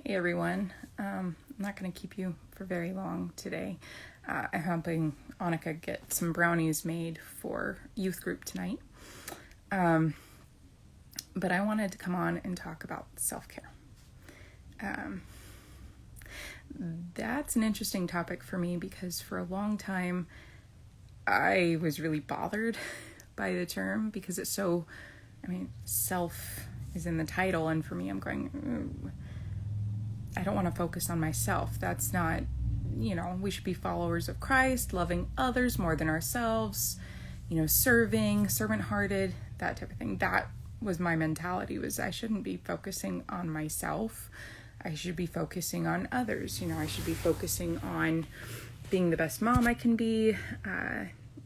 Hey everyone, I'm not going to keep you for very long today. I'm helping Annika get some brownies made for youth group tonight. But I wanted to come on and talk about self-care. That's an interesting topic for me because for a long time I was really bothered by the term because it's so, self is in the title, and for me I'm going, I don't want to focus on myself. That's not, we should be followers of Christ, loving others more than ourselves, serving, servant-hearted, that type of thing. That was my mentality, was I shouldn't be focusing on myself. I should be focusing on others. I should be focusing on being the best mom I can be,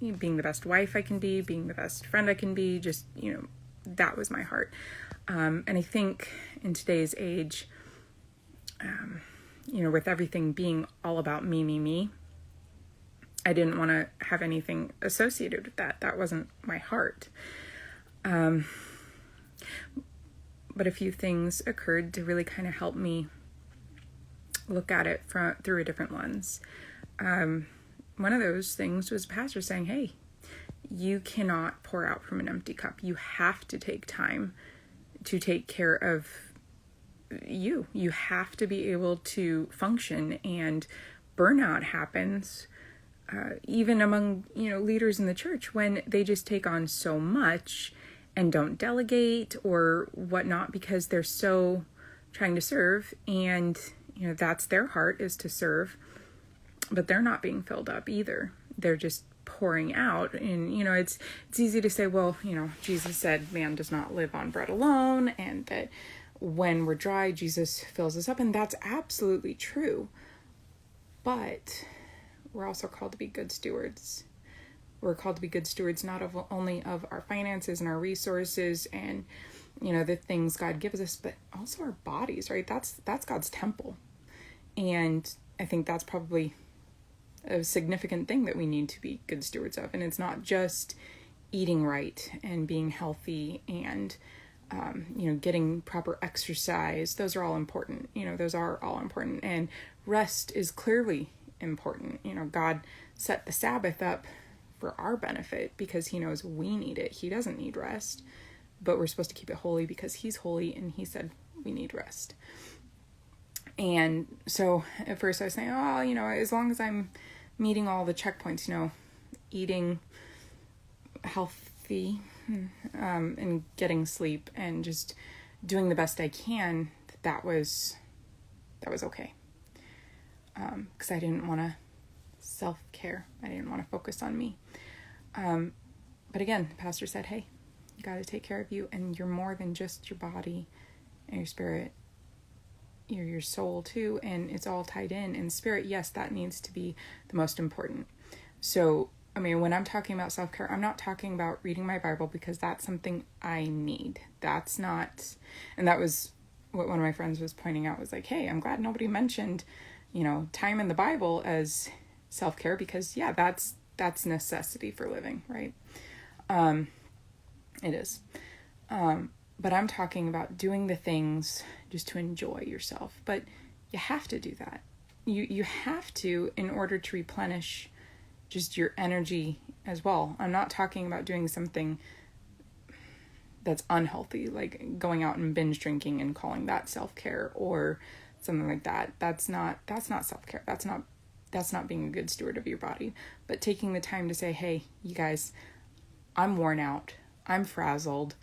being the best wife I can be, being the best friend I can be. Just, that was my heart. And I think in today's age, with everything being all about me, I didn't want to have anything associated with that. That wasn't my heart. But a few things occurred to really kind of help me look at it through a different lens. One of those things was a pastor saying, hey, you cannot pour out from an empty cup. You have to take time to take care of you. You have to be able to function, and burnout happens even among, leaders in the church when they just take on so much and don't delegate or whatnot because they're so trying to serve, and, that's their heart, is to serve, but they're not being filled up either. They're just pouring out. And, it's easy to say, well, Jesus said man does not live on bread alone, and that when we're dry, Jesus fills us up. And that's absolutely true. But we're also called to be good stewards. We're called to be good stewards, not only of our finances and our resources and, the things God gives us, but also our bodies, right? That's God's temple. And I think that's probably a significant thing that we need to be good stewards of. And it's not just eating right and being healthy and, getting proper exercise. Those are all important. Those are all important. And rest is clearly important. God set the Sabbath up for our benefit because he knows we need it. He doesn't need rest, but we're supposed to keep it holy because he's holy and he said we need rest. And so at first I was saying, as long as I'm meeting all the checkpoints, eating healthy, and getting sleep and just doing the best I can, that was okay. Because I didn't want to self-care. I didn't want to focus on me. But again, the pastor said, hey, you got to take care of you, and you're more than just your body and your spirit. You're your soul too, and it's all tied in. And spirit, yes, that needs to be the most important. So, when I'm talking about self-care, I'm not talking about reading my Bible because that's something I need. That's not, and that was what one of my friends was pointing out, was like, hey, I'm glad nobody mentioned, time in the Bible as self-care because, yeah, that's necessity for living, right? It is. But I'm talking about doing the things just to enjoy yourself. But you have to do that. You have to, in order to replenish just your energy as well. I'm not talking about doing something that's unhealthy, like going out and binge drinking and calling that self-care or something like that. That's not self-care. That's not being a good steward of your body. But taking the time to say, hey, you guys, I'm worn out. I'm frazzled.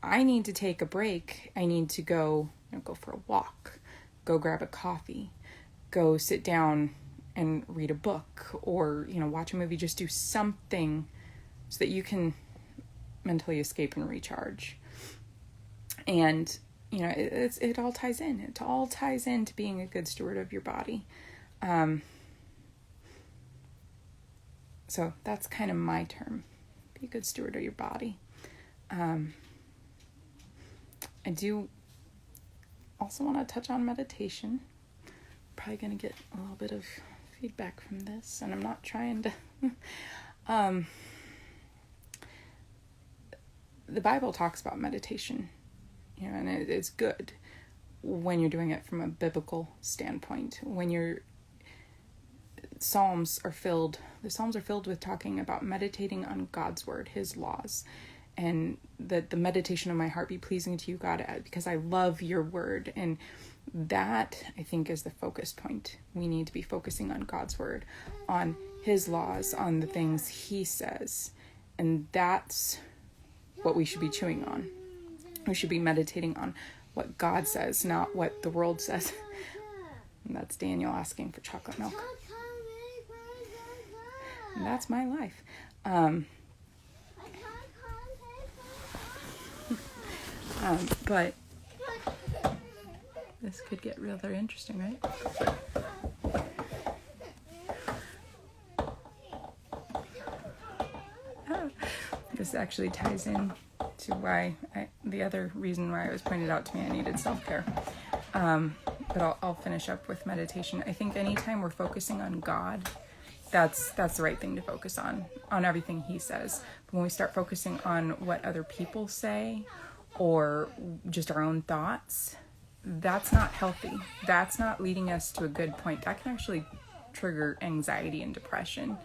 I need to take a break. I need to go for a walk, go grab a coffee, go sit down and read a book or, watch a movie. Just do something so that you can mentally escape and recharge. And, it all ties in. It all ties into being a good steward of your body. So that's kind of my term. Be a good steward of your body. I do also want to touch on meditation. Probably going to get a little bit of feedback from this, and I'm not trying to the Bible talks about meditation, and it's good, when you're doing it from a biblical standpoint. When the Psalms are filled with talking about meditating on God's word, his laws, and that the meditation of my heart be pleasing to you, God, because I love your word. And that, I think, is the focus point. We need to be focusing on God's word, on his laws, on the things he says. And that's what we should be chewing on. We should be meditating on what God says, not what the world says. And that's Daniel asking for chocolate milk. And that's my life. But this could get rather interesting, right? This actually ties in to why the other reason why it was pointed out to me I needed self-care. But I'll finish up with meditation. I think anytime we're focusing on God, that's the right thing to focus on everything he says. But when we start focusing on what other people say or just our own thoughts, that's not healthy. That's not leading us to a good point. That can actually trigger anxiety and depression.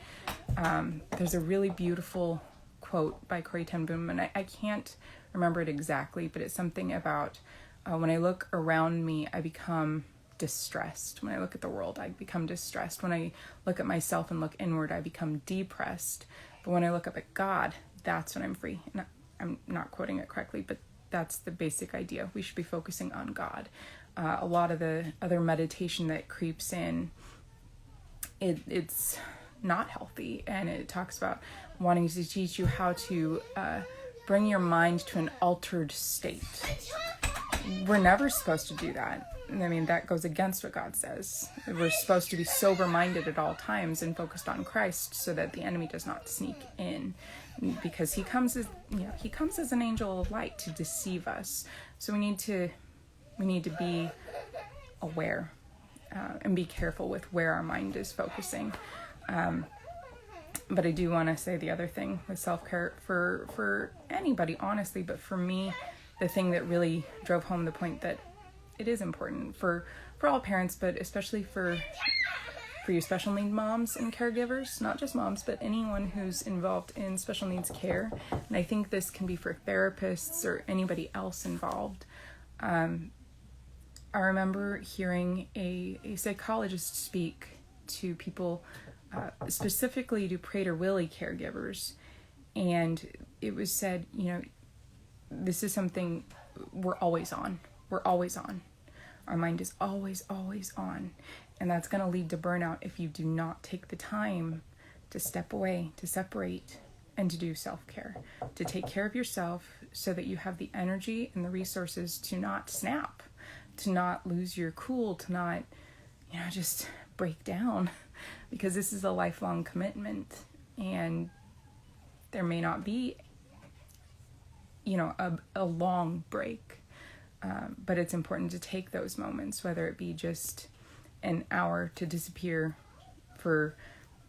There's a really beautiful quote by Corrie ten Boom, and I can't remember it exactly, but it's something about when I look around me, I become distressed. When I look at the world, I become distressed. When I look at myself and look inward, I become depressed. But when I look up at God, that's when I'm free. And I'm not quoting it correctly, but that's the basic idea. We should be focusing on God. A lot of the other meditation that creeps in, it's not healthy, and it talks about wanting to teach you how to bring your mind to an altered state. We're never supposed to do that. I mean, that goes against what God says. We're supposed to be sober-minded at all times and focused on Christ so that the enemy does not sneak in, because he comes as an angel of light to deceive us. So we need to be aware and be careful with where our mind is focusing. But I do want to say the other thing with self-care for anybody, honestly, but for me, the thing that really drove home the point that it is important for all parents, but especially for you special needs moms and caregivers, not just moms, but anyone who's involved in special needs care. And I think this can be for therapists or anybody else involved. I remember hearing a psychologist speak to people, specifically to Prader-Willi caregivers, and it was said, this is something we're always on. We're always on. Our mind is always, always on. And that's going to lead to burnout if you do not take the time to step away, to separate, and to do self-care, to take care of yourself so that you have the energy and the resources to not snap, to not lose your cool, to not, just break down, because this is a lifelong commitment, and there may not be, a long break. But it's important to take those moments, whether it be just an hour to disappear for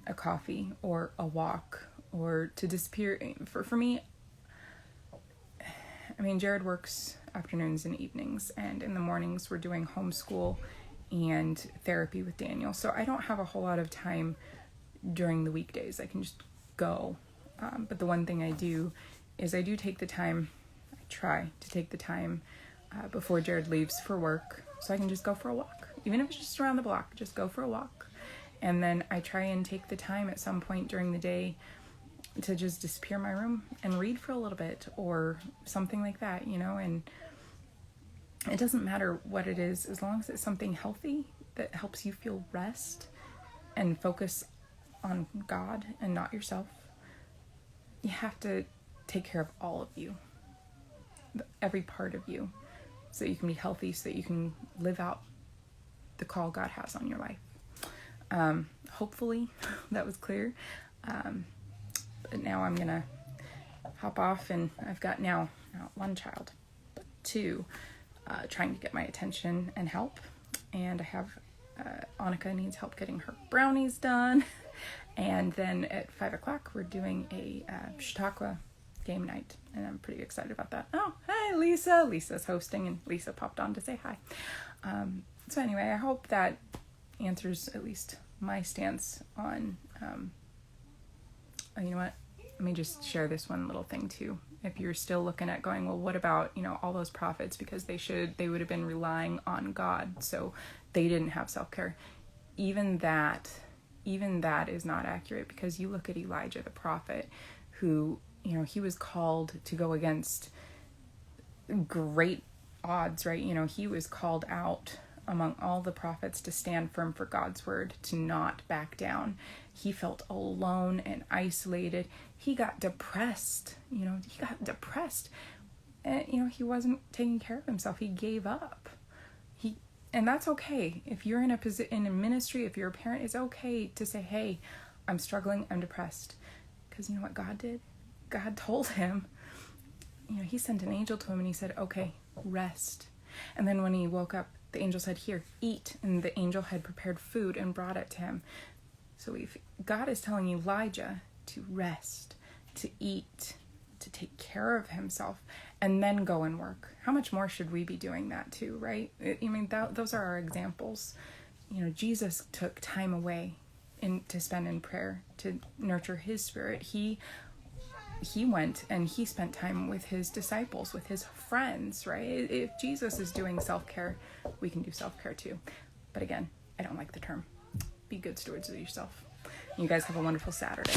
a coffee or a walk, or to disappear. For me, Jared works afternoons and evenings, and in the mornings we're doing homeschool and therapy with Daniel. So I don't have a whole lot of time during the weekdays. I can just go. But the one thing I do is I take the time, I try to take the time before Jared leaves for work, so I can just go for a walk. Even if it's just around the block, just go for a walk. And then I try and take the time at some point during the day to just disappear in my room and read for a little bit or something like that, and it doesn't matter what it is, as long as it's something healthy that helps you feel rest and focus on God and not yourself. You have to take care of all of you, every part of you, so that you can be healthy, so that you can live out the call God has on your life. Hopefully that was clear. But now I'm going to hop off, and I've got now not one child, but two, trying to get my attention and help. And I have, Annika needs help getting her brownies done. And then at 5:00, we're doing a Chautauqua game night, and I'm pretty excited about that. Oh, hi, Lisa. Lisa's hosting, and Lisa popped on to say hi. So anyway, I hope that answers at least my stance on, you know what, let me just share this one little thing too. If you're still looking at going, well, what about, all those prophets, because they would have been relying on God, so they didn't have self-care. Even that is not accurate, because you look at Elijah the prophet, who, he was called to go against great odds, right? He was called out among all the prophets to stand firm for God's word, to not back down. He felt alone and isolated. He got depressed. And, he wasn't taking care of himself. He gave up. And that's okay. If you're in a ministry, if you're a parent, it's okay to say, hey, I'm struggling, I'm depressed. Because you know what God did? God told him, he sent an angel to him and he said, okay, rest. And then when he woke up, the angel said, here, eat. And the angel had prepared food and brought it to him. So if God is telling Elijah to rest, to eat, to take care of himself, and then go and work, how much more should we be doing that too, right? Those are our examples. Jesus took time away to spend in prayer, to nurture his spirit. He went and he spent time with his disciples, with his friends, right? If Jesus is doing self-care, we can do self-care too. But again, I don't like the term. Be good stewards of yourself. You guys have a wonderful Saturday.